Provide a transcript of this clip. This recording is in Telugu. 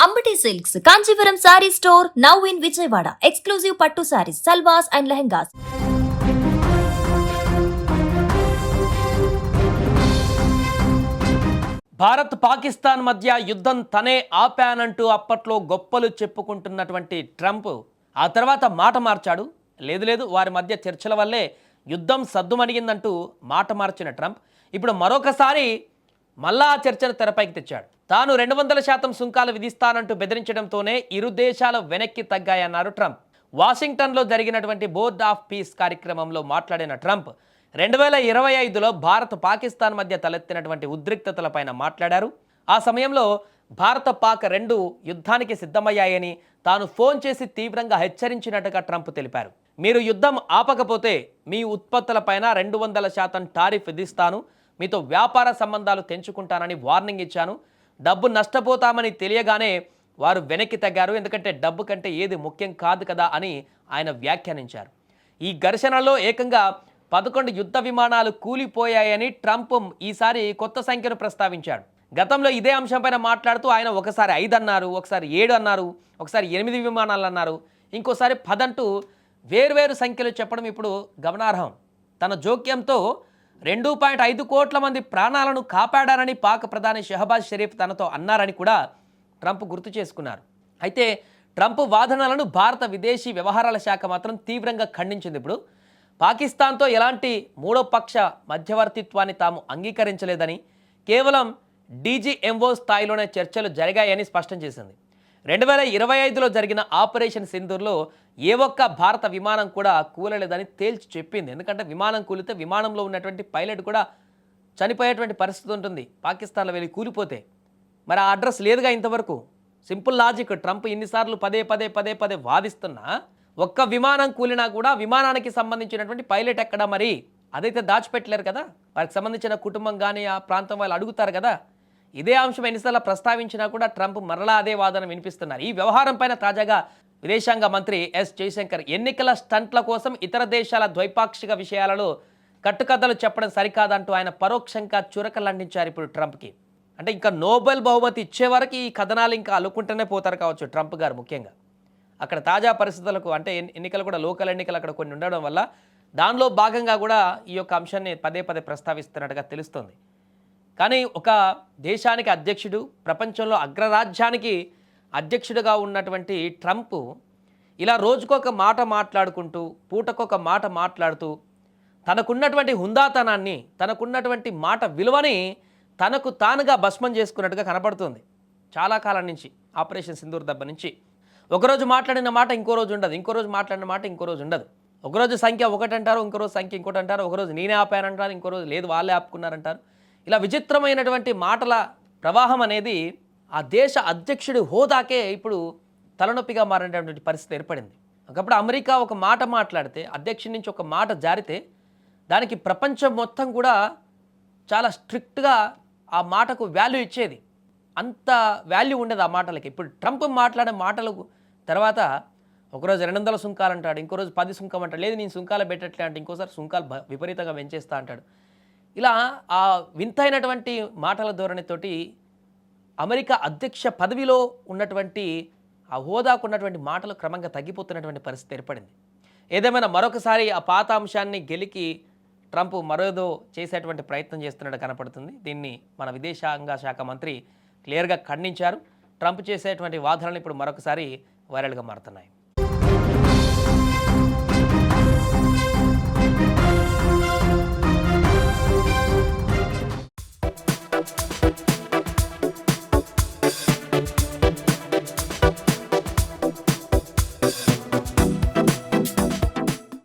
Ambati silks Kanchipuram sorry store now in Vijayawada. Exclusive పట్టు సారీస్, సల్వాస్ అండ్ లెహంగాస్. భారత్ పాకిస్తాన్ మధ్య యుద్ధం తనే ఆపానంటూ అప్పట్లో గొప్పలు చెప్పుకుంటున్నటువంటి ట్రంప్ ఆ తర్వాత మాట మార్చాడు. లేదు వారి మధ్య చర్చల వల్లే యుద్ధం సద్దుమణిగిందంటూ మాట మార్చిన ట్రంప్ ఇప్పుడు మరొకసారి మళ్ళా ఆ చర్చను తెరపైకి తెచ్చాడు. తాను 200% సుంకాలు విధిస్తానంటూ బెదిరించడంతోనే ఇరు దేశాలు వెనక్కి తగ్గాయన్నారు ట్రంప్. వాషింగ్టన్లో జరిగినటువంటి బోర్డ్ ఆఫ్ పీస్ కార్యక్రమంలో మాట్లాడిన ట్రంప్ 2025లో భారత్ పాకిస్తాన్ మధ్య తలెత్తినటువంటి ఉద్రిక్తతలపైన మాట్లాడారు. ఆ సమయంలో భారత పాక్ రెండు యుద్ధానికి సిద్ధమయ్యాయని తాను ఫోన్ చేసి తీవ్రంగా హెచ్చరించినట్టుగా ట్రంప్ తెలిపారు. మీరు యుద్ధం ఆపకపోతే మీ ఉత్పత్తులపైన 200% టారిఫ్ విధిస్తాను, మీతో వ్యాపార సంబంధాలు తెంచుకుంటానని వార్నింగ్ ఇచ్చాను. డబ్బు నష్టపోతామని తెలియగానే వారు వెనక్కి తగ్గారు, ఎందుకంటే డబ్బు కంటే ఏది ముఖ్యం కాదు కదా అని ఆయన వ్యాఖ్యానించారు. ఈ ఘర్షణలో ఏకంగా 11 యుద్ధ విమానాలు కూలిపోయాయని ట్రంప్ ఈసారి కొత్త సంఖ్యను ప్రస్తావించాడు. గతంలో ఇదే అంశంపైన మాట్లాడుతూ ఆయన ఒకసారి 5 అన్నారు, ఒకసారి 7 అన్నారు, ఒకసారి 8 విమానాలు అన్నారు, ఇంకోసారి 10 అంటూ వేర్వేరు సంఖ్యలు చెప్పడం ఇప్పుడు గమనార్హం. తన జోక్యంతో 2.5 కోట్ల మంది ప్రాణాలను కాపాడారని పాక్ ప్రధాని షహబాజ్ షరీఫ్ తనతో అన్నారని కూడా ట్రంప్ గుర్తు చేసుకున్నారు. అయితే ట్రంప్ వాదనలను భారత విదేశీ వ్యవహారాల శాఖ మాత్రం తీవ్రంగా ఖండించింది. ఇప్పుడు పాకిస్తాన్తో ఎలాంటి మూడో పక్ష మధ్యవర్తిత్వాన్ని తాము అంగీకరించలేదని, కేవలం డీజీఎంఓ స్థాయిలోనే చర్చలు జరిగాయని స్పష్టం చేసింది. 2025లో జరిగిన ఆపరేషన్ సింధూర్లో ఏ ఒక్క భారత విమానం కూడా కూలలేదని తేల్చి చెప్పింది. ఎందుకంటే విమానం కూలితే విమానంలో ఉన్నటువంటి పైలట్ కూడా చనిపోయేటువంటి పరిస్థితి ఉంటుంది పాకిస్తాన్లో వెళ్ళి కూలిపోతే. మరి ఆ అడ్రస్ లేదుగా ఇంతవరకు. Simple logic. ట్రంప్ ఇన్నిసార్లు పదే వాదిస్తున్నా ఒక్క విమానం కూలినా కూడా విమానానికి సంబంధించినటువంటి పైలట్ ఎక్కడా, మరి అదైతే దాచిపెట్టలేరు కదా. వారికి సంబంధించిన కుటుంబం కానీ ఆ ప్రాంతం వాళ్ళు అడుగుతారు కదా. ఇదే అంశం ఎన్నిసార్లు ప్రస్తావించినా కూడా ట్రంప్ మరలా అదే వాదన వినిపిస్తున్నారు. ఈ వ్యవహారం పైన తాజాగా విదేశాంగ మంత్రి ఎస్ జయశంకర్ ఎన్నికల స్టంట్ల కోసం ఇతర దేశాల ద్వైపాక్షిక విషయాలలో కట్టుకథలు చెప్పడం సరికాదంటూ ఆయన పరోక్షంగా చురకలండించారు ఇప్పుడు ట్రంప్కి. అంటే ఇంకా నోబెల్ బహుమతి ఇచ్చే వరకు ఈ కథనాలు ఇంకా అల్లుకుంటూనే పోతారు కావచ్చు ట్రంప్ గారు. ముఖ్యంగా అక్కడ తాజా పరిస్థితులకు, అంటే ఎన్నికలు కూడా లోకల్ ఎన్నికలు అక్కడ కొన్ని ఉండడం వల్ల దానిలో భాగంగా కూడా ఈ యొక్క అంశాన్ని పదే ప్రస్తావిస్తున్నట్టుగా తెలుస్తుంది. కానీ ఒక దేశానికి అధ్యక్షుడు, ప్రపంచంలో అగ్రరాజ్యానికి అధ్యక్షుడిగా ఉన్నటువంటి ట్రంప్ ఇలా రోజుకొక మాట మాట్లాడుకుంటూ, పూటకొక మాట మాట్లాడుతూ తనకున్నటువంటి హుందాతనాన్ని, తనకున్నటువంటి మాట విలువని తనకు తానుగా భస్మం చేసుకున్నట్టుగా కనపడుతుంది చాలా కాలం నుంచి. ఆపరేషన్ సింధూర్ దెబ్బ నుంచి ఒకరోజు మాట్లాడిన మాట ఇంకో రోజు ఉండదు, ఇంకో రోజు మాట్లాడిన మాట ఇంకో రోజు ఉండదు. ఒకరోజు సంఖ్య ఒకటి అంటారు, ఇంకో రోజు సంఖ్య ఇంకోటి అంటారు, ఒకరోజు నేనే ఆపానంటారు, ఇంకో రోజు లేదు వాళ్ళే ఆపుకున్నారంటారు. ఇలా విచిత్రమైనటువంటి మాటల ప్రవాహం అనేది ఆ దేశ అధ్యక్షుడి హోదాకే ఇప్పుడు తలనొప్పిగా మారినటువంటి పరిస్థితి ఏర్పడింది. ఒకప్పుడు అమెరికా ఒక మాట మాట్లాడితే, అధ్యక్షుడి నుంచి ఒక మాట జారితే దానికి ప్రపంచం మొత్తం కూడా చాలా స్ట్రిక్ట్గా ఆ మాటకు వాల్యూ ఇచ్చేది. అంత వాల్యూ ఉండేది ఆ మాటలకి. ఇప్పుడు ట్రంప్ మాట్లాడే మాటలకు తర్వాత ఒకరోజు 200 సుంకాలు అంటాడు, ఇంకో రోజు 10 సుంకం అంటాడు, లేదు నేను సుంకాలు పెట్టట్లే అంటే ఇంకోసారి సుంకాలు విపరీతంగా పెంచేస్తా అంటాడు. ఇలా ఆ వింతైనటువంటి మాటల ధోరణితోటి అమెరికా అధ్యక్ష పదవిలో ఉన్నటువంటి ఆ హోదాకు ఉన్నటువంటి మాటలు క్రమంగా తగ్గిపోతున్నటువంటి పరిస్థితి ఏర్పడింది. ఏదేమైనా మరొకసారి ఆ పాత అంశాన్ని గెలికి ట్రంప్ మరోదో చేసేటువంటి ప్రయత్నం చేస్తున్నట్టు కనపడుతుంది. దీన్ని మన విదేశాంగ శాఖ మంత్రి క్లియర్గా ఖండించారు. ట్రంప్ చేసేటువంటి వాదనలు ఇప్పుడు మరొకసారి వైరల్గా మారుతున్నాయి.